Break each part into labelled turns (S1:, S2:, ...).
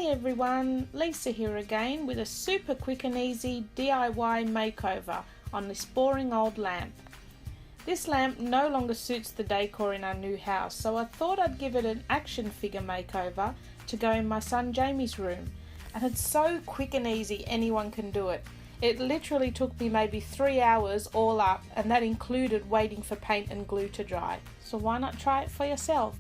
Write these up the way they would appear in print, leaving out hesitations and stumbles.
S1: everyone, Lisa here again with a super quick and easy DIY makeover on this boring old lamp. This lamp no longer suits the decor in our new house, so I thought I'd give it an action figure makeover to go in my son Jamie's room. And it's so quick and easy, anyone can do it. It literally took me maybe 3 hours all up, and that included waiting for paint and glue to dry. So why not try it for yourself?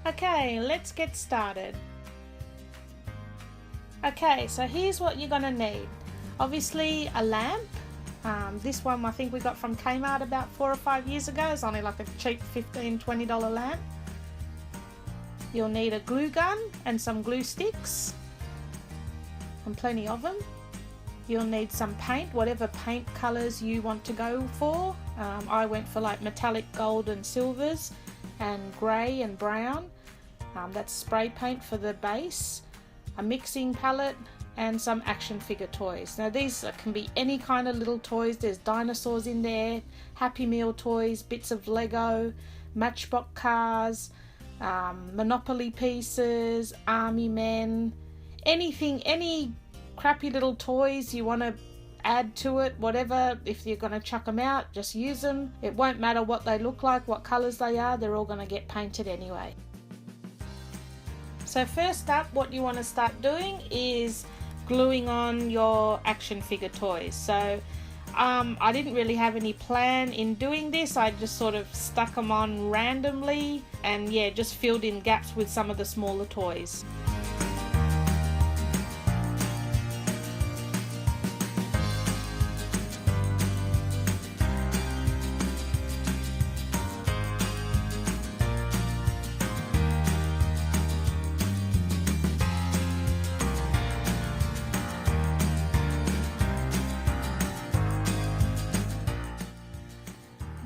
S1: Okay, let's get started. Okay, so here's what you're gonna need. Obviously a lamp. This one I think we got from Kmart about 4 or 5 years ago. It's only like a cheap $15–20 lamp. You'll need a glue gun and some glue sticks, and plenty of them. You'll need some paint, whatever paint colors you want to go for. I went for like metallic gold and silvers and grey and brown. That's spray paint for the base, a mixing palette, and some action figure toys. Now these can be any kind of little toys. There's dinosaurs in there, Happy Meal toys, bits of Lego, Matchbox cars, Monopoly pieces, army men, anything, any crappy little toys you want to add to it, whatever. If you're going to chuck them out, just use them. It won't matter what they look like, what colors they are, they're all going to get painted anyway. So first up, what you want to start doing is gluing on your action figure toys. So I didn't really have any plan in doing this. I just sort of stuck them on randomly and yeah, just filled in gaps with some of the smaller toys.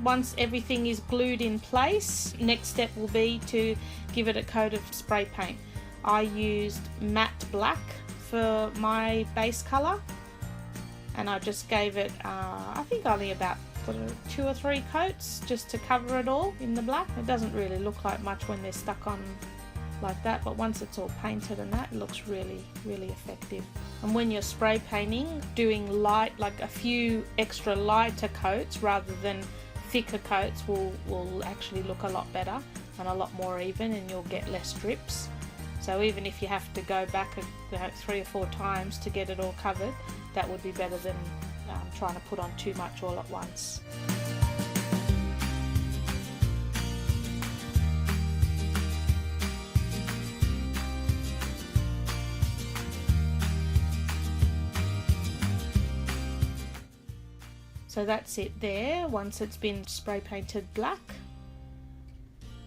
S1: Once everything is glued in place, next step will be to give it a coat of spray paint. I used matte black for my base colour, and I just gave it I think only about 2 or 3 coats just to cover it all in the black. It doesn't really look like much when they're stuck on like that, but once it's all painted and that, it looks really effective. And when you're spray painting, doing light, like a few extra lighter coats rather than thicker coats will actually look a lot better and a lot more even, and you'll get less drips. So even if you have to go back 3 or 4 times to get it all covered, that would be better than trying to put on too much all at once. So that's it there, once it's been spray painted black.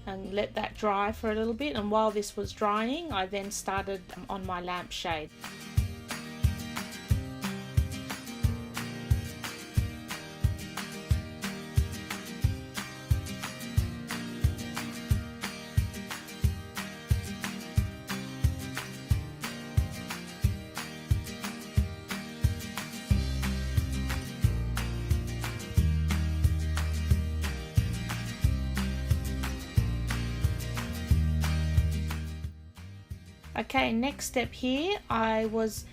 S1: And let that dry for a little bit, and while this was drying I then started on my lampshade. Okay, next step here, I was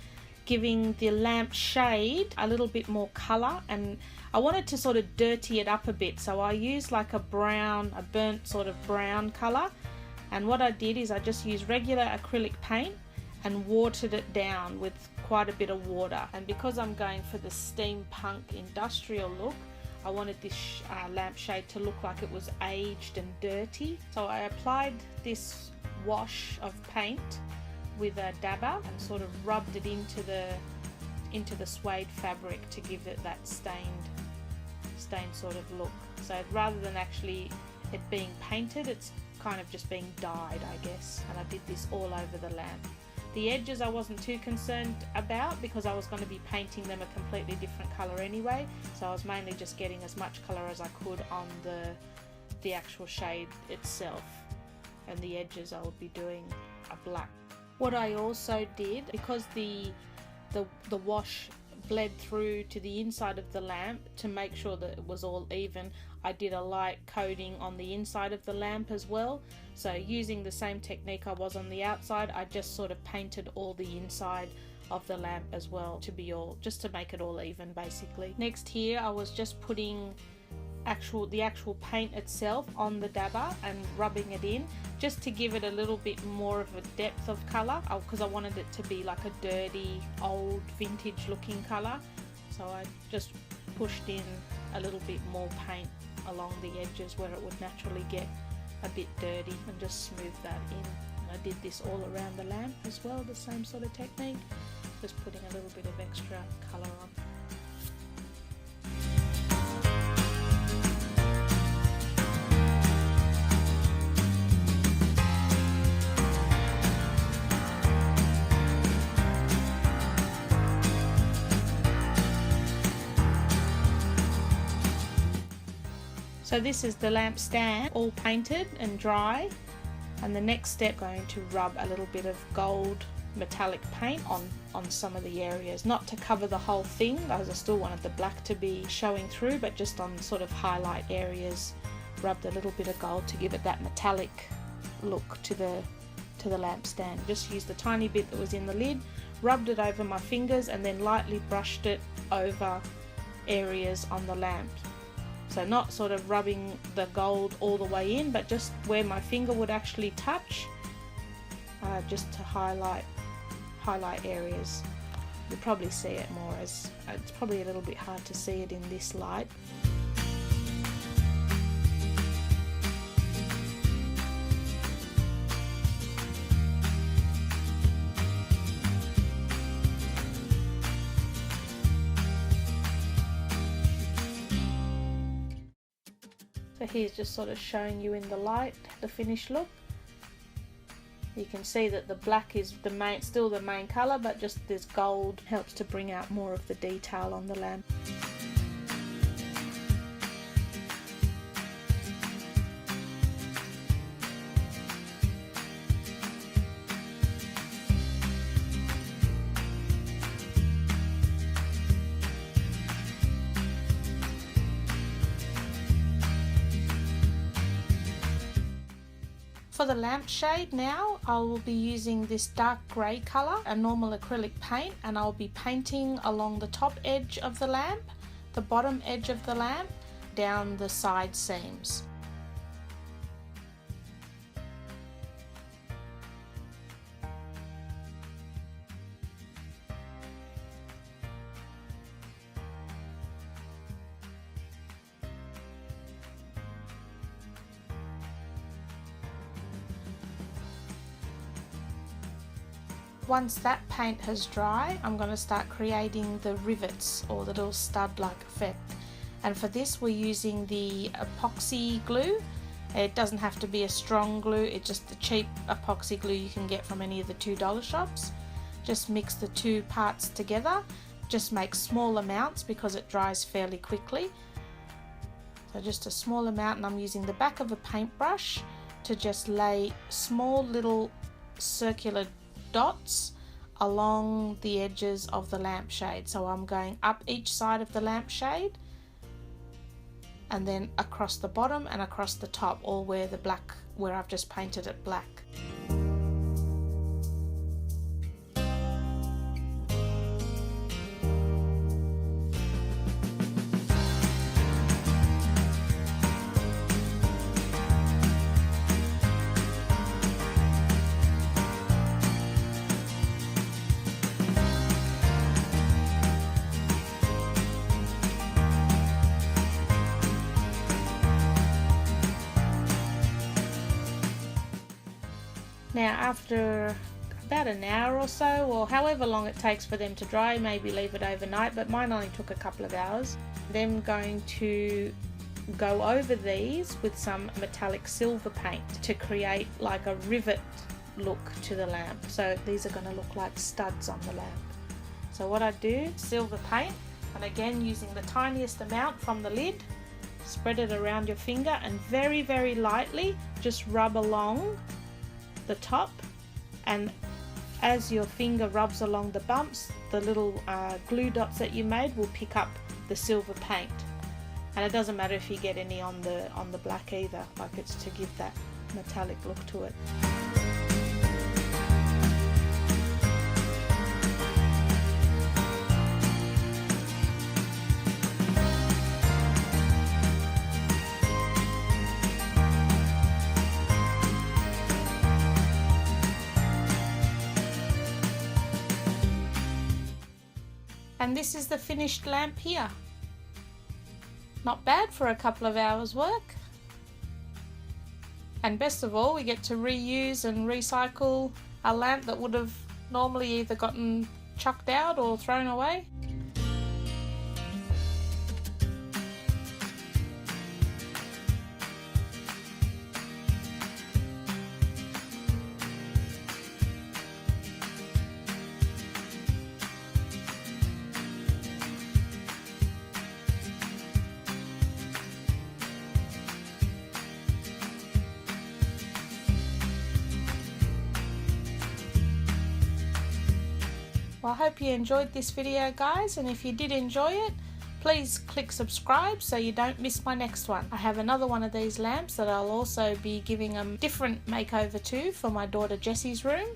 S1: giving the lamp shade a little bit more colour, and I wanted to sort of dirty it up a bit, so I used like a burnt sort of brown colour. And what I did is I just used regular acrylic paint and watered it down with quite a bit of water. And because I'm going for the steampunk industrial look, I wanted this lampshade to look like it was aged and dirty. So I applied this wash of paint with a dabber and sort of rubbed it into the suede fabric to give it that stained sort of look. So rather than actually it being painted, it's kind of just being dyed, I guess. And I did this all over the lamp. The edges I wasn't too concerned about because I was going to be painting them a completely different colour anyway, so I was mainly just getting as much colour as I could on the actual shade itself, and the edges I will be doing a black. What I also did, because the wash bled through to the inside of the lamp, to make sure that it was all even, I did a light coating on the inside of the lamp as well. So using the same technique I was on the outside, I just sort of painted all the inside of the lamp as well, to be all, just to make it all even basically. Next here I was just putting the actual paint itself on the dabber and rubbing it in, just to give it a little bit more of a depth of color, because I wanted it to be like a dirty old vintage looking color. So I just pushed in a little bit more paint along the edges where it would naturally get a bit dirty, and just smooth that in. And I did this all around the lamp as well, the same sort of technique, just putting a little bit of extra color on. So this is the lamp stand all painted and dry, and the next step, going to rub a little bit of gold metallic paint on some of the areas, not to cover the whole thing, as I still wanted the black to be showing through, but just on sort of highlight areas, rubbed a little bit of gold to give it that metallic look to the lamp stand. Just used the tiny bit that was in the lid, rubbed it over my fingers, and then lightly brushed it over areas on the lamp. So not sort of rubbing the gold all the way in, but just where my finger would actually touch, just to highlight areas. You'll probably see it more, as it's probably a little bit hard to see it in this light. So here's just sort of showing you in the light the finished look. You can see that the black is still the main colour, but just this gold helps to bring out more of the detail on the lamp. For the lampshade now, I will be using this dark grey colour, a normal acrylic paint, and I'll be painting along the top edge of the lamp, the bottom edge of the lamp, down the side seams. Once that paint has dried, I'm going to start creating the rivets, or the little stud-like effect. And for this we're using the epoxy glue. It doesn't have to be a strong glue, it's just the cheap epoxy glue you can get from any of the $2 shops. Just mix the two parts together, just make small amounts because it dries fairly quickly. So just a small amount, and I'm using the back of a paintbrush to just lay small little circular dots along the edges of the lampshade. So I'm going up each side of the lampshade, and then across the bottom and across the top, all where I've just painted it black. Now after about an hour or so, or however long it takes for them to dry, maybe leave it overnight, but mine only took a couple of hours. Then I'm going to go over these with some metallic silver paint to create like a rivet look to the lamp. So these are going to look like studs on the lamp. So what I do, silver paint, and again using the tiniest amount from the lid, spread it around your finger and very, very lightly just rub along the top, and as your finger rubs along the bumps, the little glue dots that you made will pick up the silver paint. And it doesn't matter if you get any on the black either, like it's to give that metallic look to it. And this is the finished lamp here. Not bad for a couple of hours work. And best of all, we get to reuse and recycle a lamp that would have normally either gotten chucked out or thrown away. Well, I hope you enjoyed this video, guys, and if you did enjoy it, please click subscribe so you don't miss my next one. I have another one of these lamps that I'll also be giving a different makeover to for my daughter Jessie's room,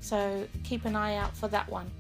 S1: so keep an eye out for that one.